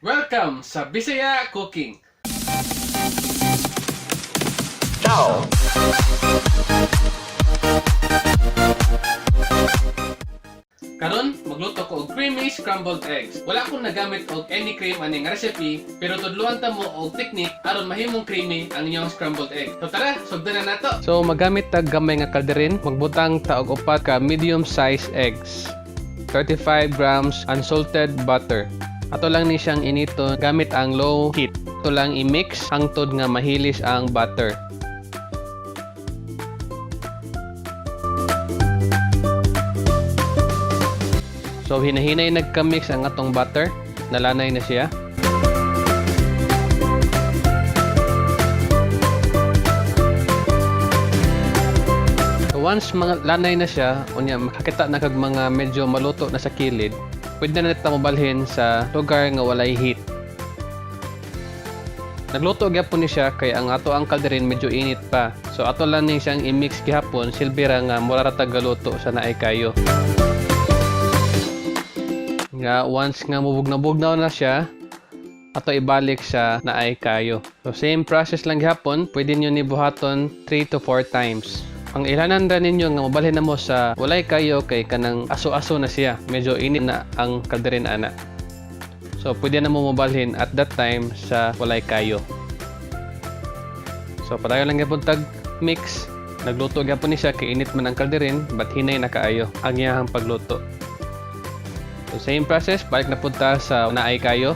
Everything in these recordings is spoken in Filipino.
Welcome sa Bisaya Cooking. Ciao! Karon magluto ko og creamy scrambled eggs. Wala akong nagamit og any cream aning recipe, pero tudluan ta mo og technique aron mahimong creamy ang inyong scrambled egg. So tara, sugdan na nato. So magamit tag gamay nga kalderin, magbutang ta og upat ka medium size eggs. 35 grams unsalted butter. Ato lang ni siyang inito gamit ang low heat. Ato lang i-mix hangtod nga mahilis ang butter. So hinahinay nagka-mix ang atong butter, nalanay na siya. So once lanay na siya, unya makakita na kag mga medyo maluto na sa kilid, pwede na natin mabalhin sa lugar nga walay heat. Nagluto gyapon ni siya kay ang ato ang kalderin medyo init pa. So ato lang ni siyang i-mix gihapon silbira nga mura ra tag galuto sa naay kayo. Nga once nga mubugnaw na siya, ato ibalik sa naay kayo. So same process lang gihapon, pwede niyo ni buhaton 3 to 4 times. Ang ilanan ra ninyo nga mabalhin na mo sa walay kayo kay kanang aso-aso na siya, medyo init na ang kalderin ana. So pwede na mo mabalhin at that time sa walay kayo. So padayon lang gyapon tag mix. Nagluto gyapon ni siya kay init man ang kalderin, but hinay na kaayo ang iyahang pagluto. So same process, balik na punta sa naay kayo.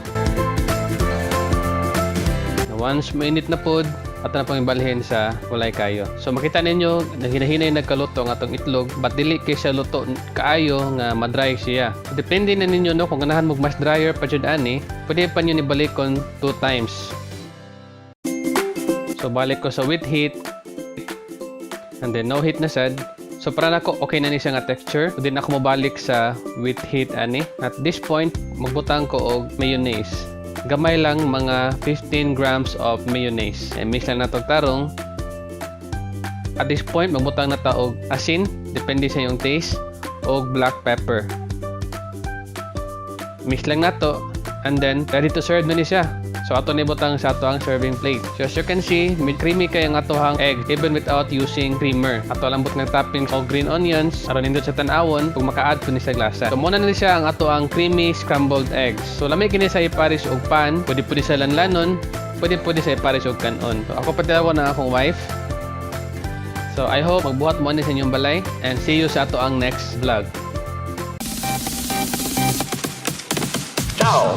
Once mainit na pod, ato na pang ibalhin sa walay kayo. So makita ninyo, hinahinay nagkaluto ang atong itlog, but dili kay siya luto kaayo nga madry siya. Depende na ninyo no kung ganahan mo mas dryer pa jud ani, pwede pa niyo ni balikon 2 times. So balik ko sa with heat, and then no heat na sad. So para nako okay na ni siya nga texture. So din ako mabalik sa with heat ani. At this point, magbutang ko og mayonnaise. Gamay lang mga 15 grams of mayonnaise. And mix lang nato tarong. At this point, magbutang na ta og asin, depende sa iyong taste, og black pepper. Mix lang nato and then ready to serve na ni siya. So ato ni butang sa ato ang serving plate. So as you can see, creamy kay ang ato ang egg even without using creamer. Ato lang but ng topping og green onions aron nindot sa tan-awon kung maka-add po ni sa glasa. So muna na siya ang ato ang creamy scrambled eggs. So lamay kini sa iparis og pan, pwede sa lanlanon, pwede sa iparis og kanon. So ako patawag na akong wife. So I hope magbuhat mo ani sa inyong balay and see you sa ato ang next vlog. Ciao!